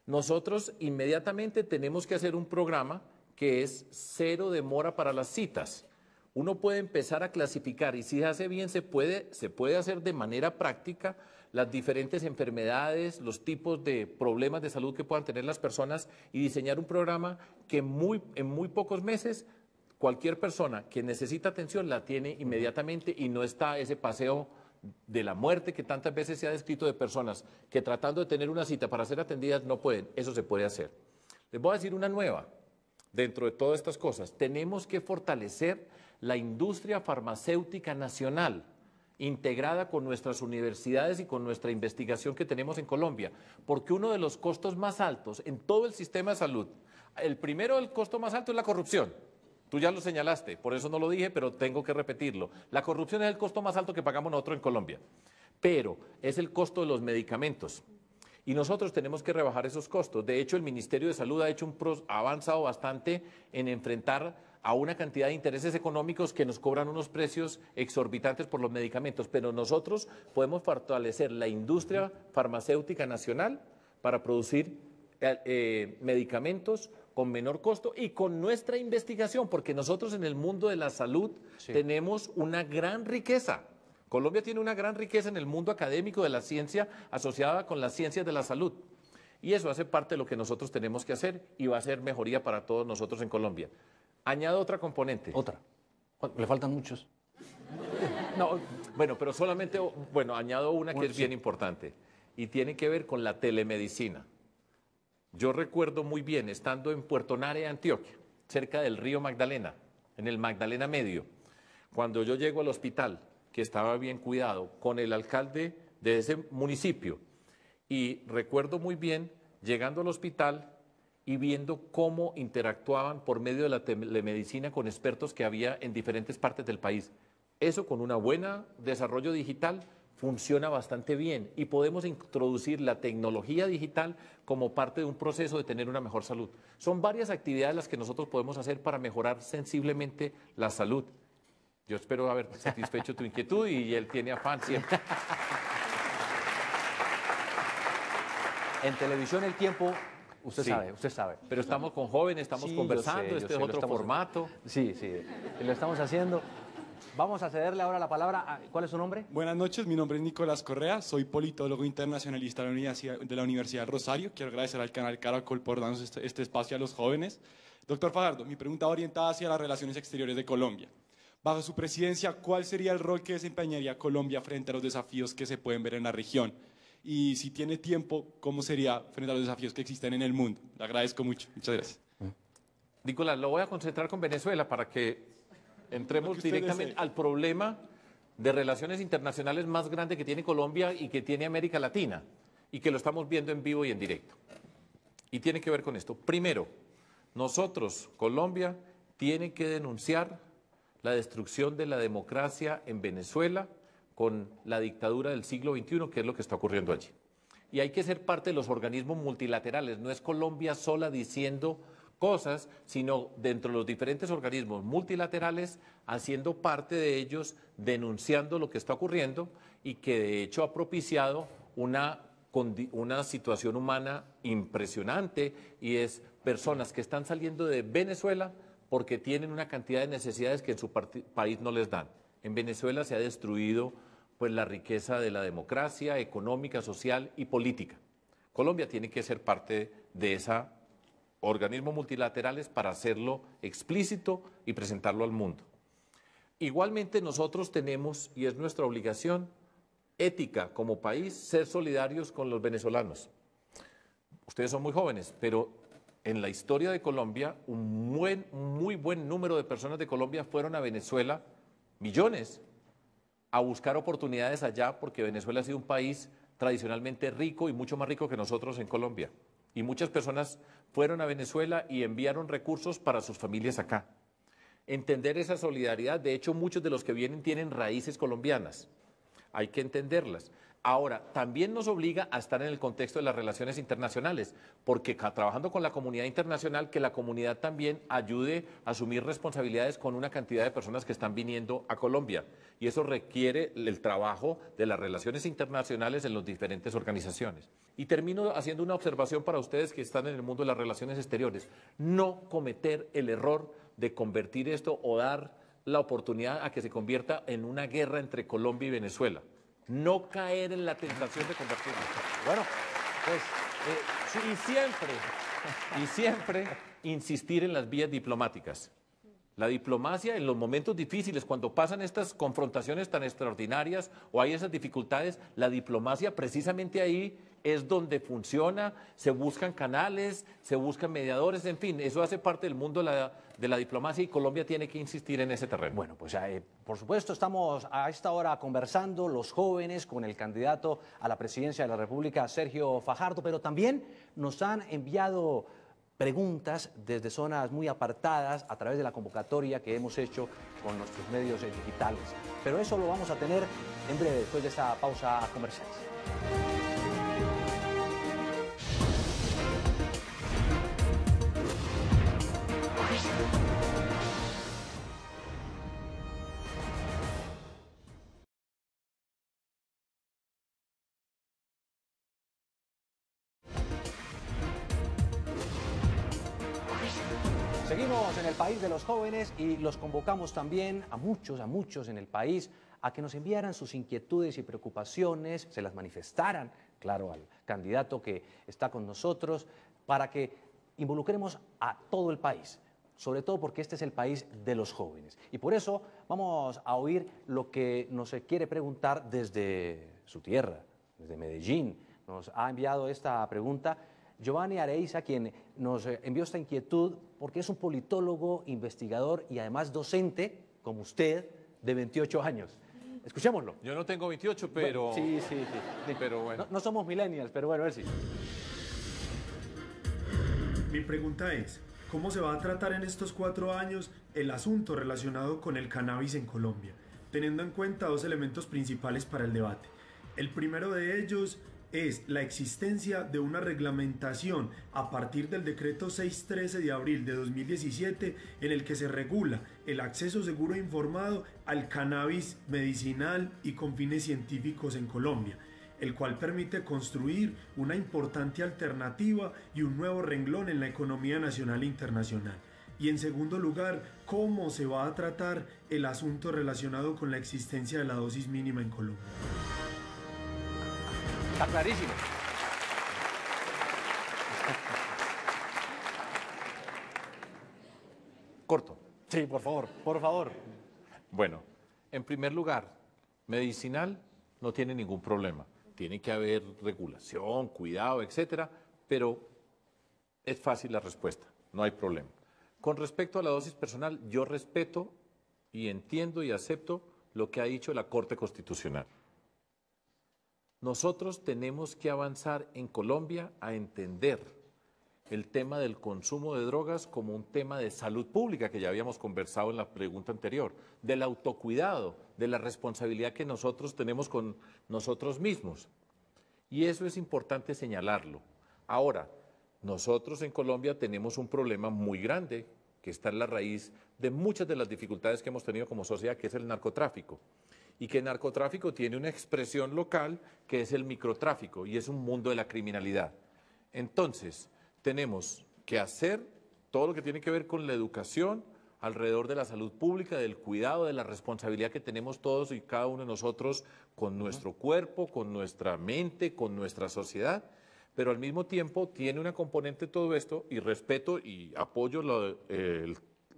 Nosotros inmediatamente tenemos que hacer un programa que es cero demora para las citas. Uno puede empezar a clasificar, y si se hace bien se puede hacer de manera práctica las diferentes enfermedades, los tipos de problemas de salud que puedan tener las personas, y diseñar un programa que en muy pocos meses cualquier persona que necesita atención la tiene inmediatamente, y no está ese paseo de la muerte que tantas veces se ha descrito, de personas que tratando de tener una cita para ser atendidas no pueden. Eso se puede hacer. Les voy a decir una nueva. Dentro de todas estas cosas, tenemos que fortalecer la industria farmacéutica nacional, integrada con nuestras universidades y con nuestra investigación que tenemos en Colombia, porque uno de los costos más altos en todo el sistema de salud, el primero del costo más alto es la corrupción. Tú ya lo señalaste, por eso no lo dije, pero tengo que repetirlo. La corrupción es el costo más alto que pagamos nosotros en Colombia, pero es el costo de los medicamentos. Y nosotros tenemos que rebajar esos costos. De hecho, el Ministerio de Salud ha avanzado bastante en enfrentar a una cantidad de intereses económicos que nos cobran unos precios exorbitantes por los medicamentos, pero nosotros podemos fortalecer la industria farmacéutica nacional para producir medicamentos con menor costo y con nuestra investigación, porque nosotros en el mundo de la salud tenemos una gran riqueza. Colombia tiene una gran riqueza en el mundo académico de la ciencia asociada con las ciencias de la salud. Y eso hace parte de lo que nosotros tenemos que hacer, y va a ser mejoría para todos nosotros en Colombia. Añado otra componente. Otra. Le faltan muchos. No, bueno, pero solamente, añado una que es bien importante, y tiene que ver con la telemedicina. Yo recuerdo muy bien, estando en Puerto Nare, Antioquia, cerca del río Magdalena, en el Magdalena Medio, cuando yo llego al hospital, que estaba bien cuidado, con el alcalde de ese municipio. Y recuerdo muy bien llegando al hospital y viendo cómo interactuaban por medio de la telemedicina con expertos que había en diferentes partes del país. Eso con un buen desarrollo digital funciona bastante bien y podemos introducir la tecnología digital como parte de un proceso de tener una mejor salud. Son varias actividades las que nosotros podemos hacer para mejorar sensiblemente la salud. Yo espero haber satisfecho tu inquietud y él tiene afán siempre. En televisión El Tiempo, usted Sí. sabe. Pero estamos con jóvenes, estamos Sí, conversando, yo este sé, es lo otro estamos- formato. Sí, lo estamos haciendo. Vamos a cederle ahora la palabra a... ¿Cuál es su nombre? Buenas noches, mi nombre es Nicolás Correa, soy politólogo internacionalista de la Universidad Rosario. Quiero agradecer al canal Caracol por darnos este espacio a los jóvenes. Doctor Fajardo, mi pregunta va orientada hacia las relaciones exteriores de Colombia. Bajo su presidencia, ¿cuál sería el rol que desempeñaría Colombia frente a los desafíos que se pueden ver en la región? Y si tiene tiempo, ¿cómo sería frente a los desafíos que existen en el mundo? Le agradezco mucho. Muchas gracias. Nicolás, lo voy a concentrar con Venezuela para que entremos Lo que usted directamente desee. al problema de relaciones internacionales más grande que tiene Colombia y que tiene América Latina, y que lo estamos viendo en vivo y en directo. Y tiene que ver con esto. Primero, nosotros, Colombia, tiene que denunciar la destrucción de la democracia en Venezuela con la dictadura del siglo XXI, que es lo que está ocurriendo allí. Y hay que ser parte de los organismos multilaterales. No es Colombia sola diciendo cosas, sino dentro de los diferentes organismos multilaterales, haciendo parte de ellos, denunciando lo que está ocurriendo y que de hecho ha propiciado una situación humana impresionante, y es personas que están saliendo de Venezuela porque tienen una cantidad de necesidades que en su país no les dan. En Venezuela se ha destruido pues la riqueza de la democracia económica, social y política. Colombia tiene que ser parte de esos organismos multilaterales para hacerlo explícito y presentarlo al mundo. Igualmente nosotros tenemos, y es nuestra obligación ética como país, ser solidarios con los venezolanos. Ustedes son muy jóvenes, pero en la historia de Colombia, muy buen número de personas de Colombia fueron a Venezuela, millones, a buscar oportunidades allá, porque Venezuela ha sido un país tradicionalmente rico y mucho más rico que nosotros en Colombia. Y muchas personas fueron a Venezuela y enviaron recursos para sus familias acá. Entender esa solidaridad, de hecho muchos de los que vienen tienen raíces colombianas, hay que entenderlas. Ahora, también nos obliga a estar en el contexto de las relaciones internacionales, porque trabajando con la comunidad internacional, que la comunidad también ayude a asumir responsabilidades con una cantidad de personas que están viniendo a Colombia. Y eso requiere el trabajo de las relaciones internacionales en las diferentes organizaciones. Y termino haciendo una observación para ustedes que están en el mundo de las relaciones exteriores. No cometer el error de convertir esto o dar la oportunidad a que se convierta en una guerra entre Colombia y Venezuela. No caer en la tentación de convertirlo. Bueno, pues Y siempre insistir en las vías diplomáticas. La diplomacia en los momentos difíciles, cuando pasan estas confrontaciones tan extraordinarias o hay esas dificultades, la diplomacia precisamente ahí es donde funciona, se buscan canales, se buscan mediadores, en fin, eso hace parte del mundo de la diplomacia, y Colombia tiene que insistir en ese terreno. Bueno, pues por supuesto estamos a esta hora conversando los jóvenes con el candidato a la presidencia de la República, Sergio Fajardo, pero también nos han enviado preguntas desde zonas muy apartadas a través de la convocatoria que hemos hecho con nuestros medios digitales. Pero eso lo vamos a tener en breve, después de esta pausa comercial. Seguimos en el país de los jóvenes y los convocamos también a muchos en el país a que nos enviaran sus inquietudes y preocupaciones, se las manifestaran, claro, al candidato que está con nosotros, para que involucremos a todo el país, sobre todo porque este es el país de los jóvenes. Y por eso vamos a oír lo que nos quiere preguntar desde su tierra, desde Medellín. Nos ha enviado esta pregunta Giovanni Areiza, quien nos envió esta inquietud porque es un politólogo, investigador y además docente, como usted, de 28 años. Escuchémoslo. Yo no tengo 28, pero... Bueno, sí. Pero bueno. No somos millennials, pero bueno, a ver si. Mi pregunta es, ¿cómo se va a tratar en estos 4 años el asunto relacionado con el cannabis en Colombia? Teniendo en cuenta 2 elementos principales para el debate. El primero de ellos es la existencia de una reglamentación a partir del decreto 613 de abril de 2017 en el que se regula el acceso seguro e informado al cannabis medicinal y con fines científicos en Colombia, el cual permite construir una importante alternativa y un nuevo renglón en la economía nacional e internacional. Y en segundo lugar, ¿cómo se va a tratar el asunto relacionado con la existencia de la dosis mínima en Colombia? Está clarísimo. Corto. Sí, por favor, por favor. Bueno, en primer lugar, medicinal no tiene ningún problema. Tiene que haber regulación, cuidado, etcétera, pero es fácil la respuesta, no hay problema. Con respecto a la dosis personal, yo respeto y entiendo y acepto lo que ha dicho la Corte Constitucional. Nosotros tenemos que avanzar en Colombia a entender el tema del consumo de drogas como un tema de salud pública, que ya habíamos conversado en la pregunta anterior, del autocuidado, de la responsabilidad que nosotros tenemos con nosotros mismos. Y eso es importante señalarlo. Ahora, nosotros en Colombia tenemos un problema muy grande que está en la raíz de muchas de las dificultades que hemos tenido como sociedad, que es el narcotráfico. Y que el narcotráfico tiene una expresión local que es el microtráfico y es un mundo de la criminalidad. Entonces, tenemos que hacer todo lo que tiene que ver con la educación alrededor de la salud pública, del cuidado, de la responsabilidad que tenemos todos y cada uno de nosotros con nuestro cuerpo, con nuestra mente, con nuestra sociedad, pero al mismo tiempo tiene una componente todo esto, y respeto y apoyo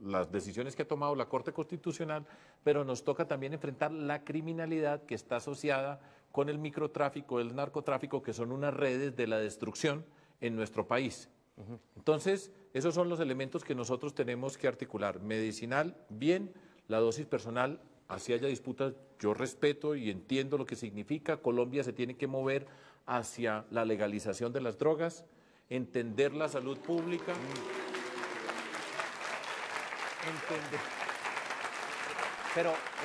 las decisiones que ha tomado la Corte Constitucional, pero nos toca también enfrentar la criminalidad que está asociada con el microtráfico, el narcotráfico, que son unas redes de la destrucción en nuestro país. Entonces, esos son los elementos que nosotros tenemos que articular. Medicinal, bien; la dosis personal, así haya disputas, yo respeto y entiendo lo que significa. Colombia se tiene que mover hacia la legalización de las drogas, entender la salud pública.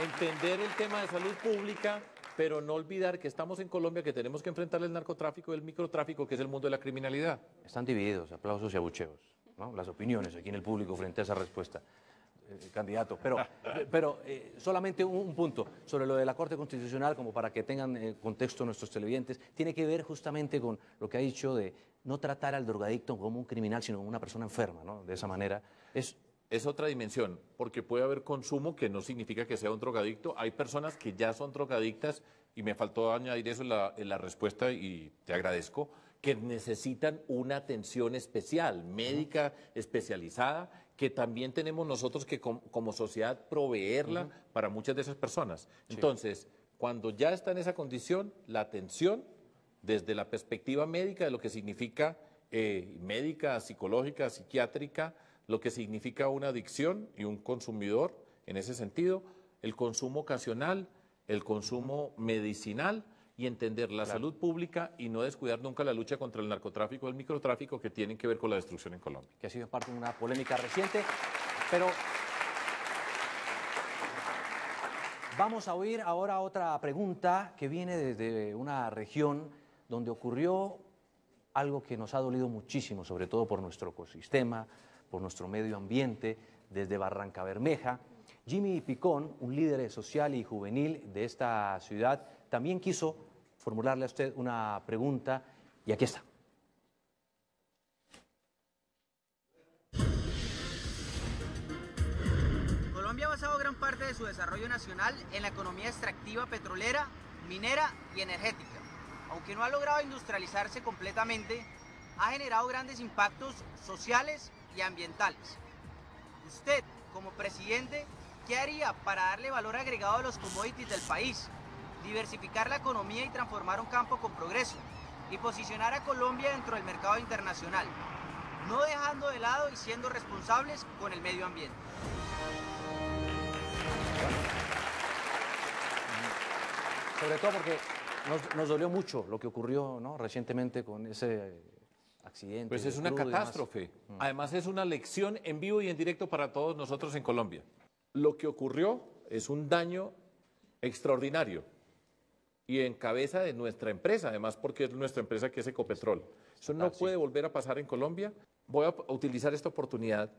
Entender el tema de salud pública, pero no olvidar que estamos en Colombia, que tenemos que enfrentar el narcotráfico y el microtráfico, que es el mundo de la criminalidad. Están divididos, aplausos y abucheos, ¿no? Las opiniones aquí en el público frente a esa respuesta, candidato. Pero solamente un punto sobre lo de la Corte Constitucional, como para que tengan contexto nuestros televidentes, tiene que ver justamente con lo que ha dicho de no tratar al drogadicto como un criminal, sino como una persona enferma, ¿no? De esa manera es otra dimensión, porque puede haber consumo que no significa que sea un drogadicto. Hay personas que ya son drogadictas, y me faltó añadir eso en la respuesta, y te agradezco, que necesitan una atención especial, médica, especializada, que también tenemos nosotros que como sociedad proveerla para muchas de esas personas. Sí. Entonces, cuando ya está en esa condición, la atención desde la perspectiva médica de lo que significa médica, psicológica, psiquiátrica, lo que significa una adicción y un consumidor en ese sentido, el consumo ocasional, el consumo medicinal, y entender la salud pública y no descuidar nunca la lucha contra el narcotráfico y el microtráfico, que tienen que ver con la destrucción en Colombia. Que ha sido parte de una polémica reciente, pero vamos a oír ahora otra pregunta que viene desde una región donde ocurrió algo que nos ha dolido muchísimo, sobre todo por nuestro ecosistema, por nuestro medio ambiente, desde Barrancabermeja. Jimmy Picón, un líder social y juvenil de esta ciudad, también quiso formularle a usted una pregunta, y aquí está. Colombia ha basado gran parte de su desarrollo nacional en la economía extractiva petrolera, minera y energética. Aunque no ha logrado industrializarse completamente, ha generado grandes impactos sociales y ambientales. Usted, como presidente, ¿qué haría para darle valor agregado a los commodities del país, diversificar la economía y transformar un campo con progreso, y posicionar a Colombia dentro del mercado internacional, no dejando de lado y siendo responsables con el medio ambiente? Sobre todo porque nos dolió mucho lo que ocurrió, ¿no?, recientemente con ese accidente. Pues es una catástrofe. Además es una lección en vivo y en directo para todos nosotros en Colombia. Lo que ocurrió es un daño extraordinario y en cabeza de nuestra empresa, además porque es nuestra empresa que es Ecopetrol. Eso no puede volver a pasar en Colombia. Voy a utilizar esta oportunidad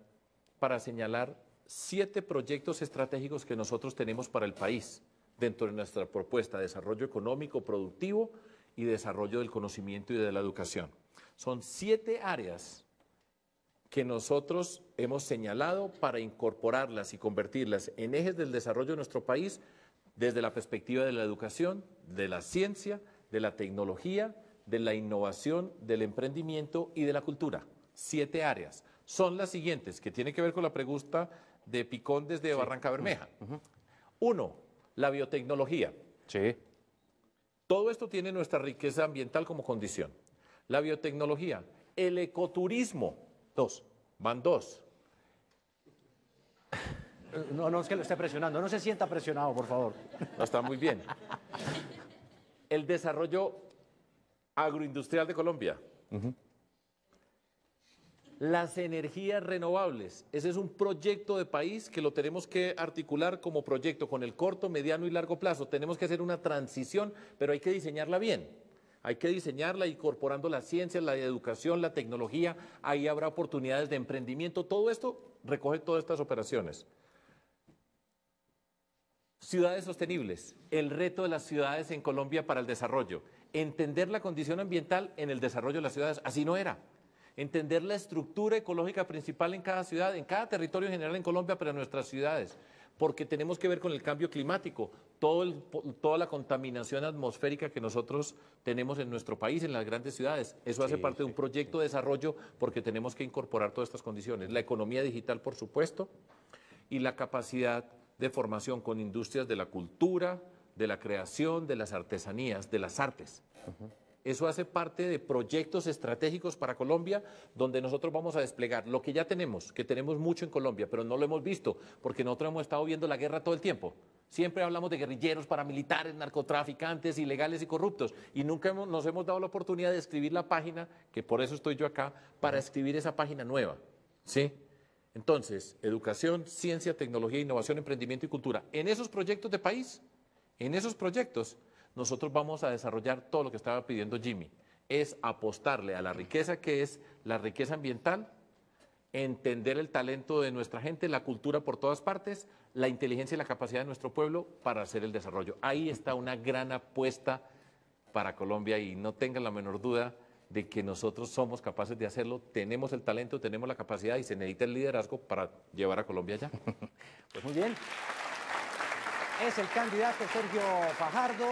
para señalar 7 proyectos estratégicos que nosotros tenemos para el país dentro de nuestra propuesta de desarrollo económico, productivo y desarrollo del conocimiento y de la educación. Son 7 áreas que nosotros hemos señalado para incorporarlas y convertirlas en ejes del desarrollo de nuestro país desde la perspectiva de la educación, de la ciencia, de la tecnología, de la innovación, del emprendimiento y de la cultura. 7 áreas. Son las siguientes, que tienen que ver con la pregunta de Picón desde Barranca Bermeja. 1, la biotecnología. Sí. Todo esto tiene nuestra riqueza ambiental como condición. La biotecnología, el ecoturismo. 2. Van 2. No es que lo esté presionando, no se sienta presionado, por favor. No, está muy bien. El desarrollo agroindustrial de Colombia. Las energías renovables. Ese es un proyecto de país que lo tenemos que articular como proyecto con el corto, mediano y largo plazo. Tenemos que hacer una transición, pero hay que diseñarla bien. Hay que diseñarla incorporando la ciencia, la educación, la tecnología. Ahí habrá oportunidades de emprendimiento. Todo esto recoge todas estas operaciones. Ciudades sostenibles. El reto de las ciudades en Colombia para el desarrollo. Entender la condición ambiental en el desarrollo de las ciudades. Así no era. Entender la estructura ecológica principal en cada ciudad, en cada territorio en general en Colombia, pero en nuestras ciudades. Porque tenemos que ver con el cambio climático, toda la contaminación atmosférica que nosotros tenemos en nuestro país, en las grandes ciudades. Eso hace parte de un proyecto de desarrollo porque tenemos que incorporar todas estas condiciones. La economía digital, por supuesto, y la capacidad de formación con industrias de la cultura, de la creación, de las artesanías, de las artes. Eso hace parte de proyectos estratégicos para Colombia, donde nosotros vamos a desplegar lo que ya tenemos, que tenemos mucho en Colombia, pero no lo hemos visto, porque nosotros hemos estado viendo la guerra todo el tiempo. Siempre hablamos de guerrilleros, paramilitares, narcotraficantes, ilegales y corruptos, y nunca nos hemos dado la oportunidad de escribir la página, que por eso estoy yo acá, para escribir esa página nueva, ¿sí? Entonces, educación, ciencia, tecnología, innovación, emprendimiento y cultura. En esos proyectos de país, en esos proyectos, nosotros vamos a desarrollar todo lo que estaba pidiendo Jimmy. Es apostarle a la riqueza que es la riqueza ambiental, entender el talento de nuestra gente, la cultura por todas partes, la inteligencia y la capacidad de nuestro pueblo para hacer el desarrollo. Ahí está una gran apuesta para Colombia y no tengan la menor duda de que nosotros somos capaces de hacerlo, tenemos el talento, tenemos la capacidad y se necesita el liderazgo para llevar a Colombia allá. Pues muy bien. Es el candidato Sergio Fajardo,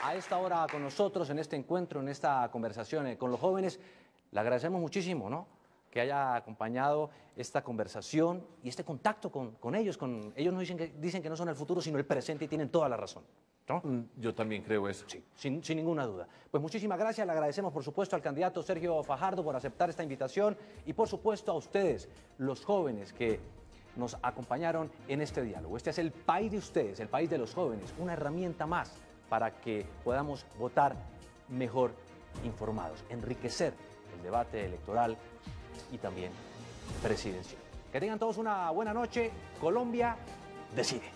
a esta hora con nosotros en este encuentro, en esta conversación con los jóvenes. Le agradecemos muchísimo, ¿no?, que haya acompañado esta conversación y este contacto con ellos. Ellos nos dicen que no son el futuro, sino el presente y tienen toda la razón, ¿no? Yo también creo eso. Sí, sin ninguna duda. Pues muchísimas gracias, le agradecemos por supuesto al candidato Sergio Fajardo por aceptar esta invitación y por supuesto a ustedes, los jóvenes que nos acompañaron en este diálogo. Este es el país de ustedes, el país de los jóvenes, una herramienta más para que podamos votar mejor informados, enriquecer el debate electoral y también presidencial. Que tengan todos una buena noche. Colombia decide.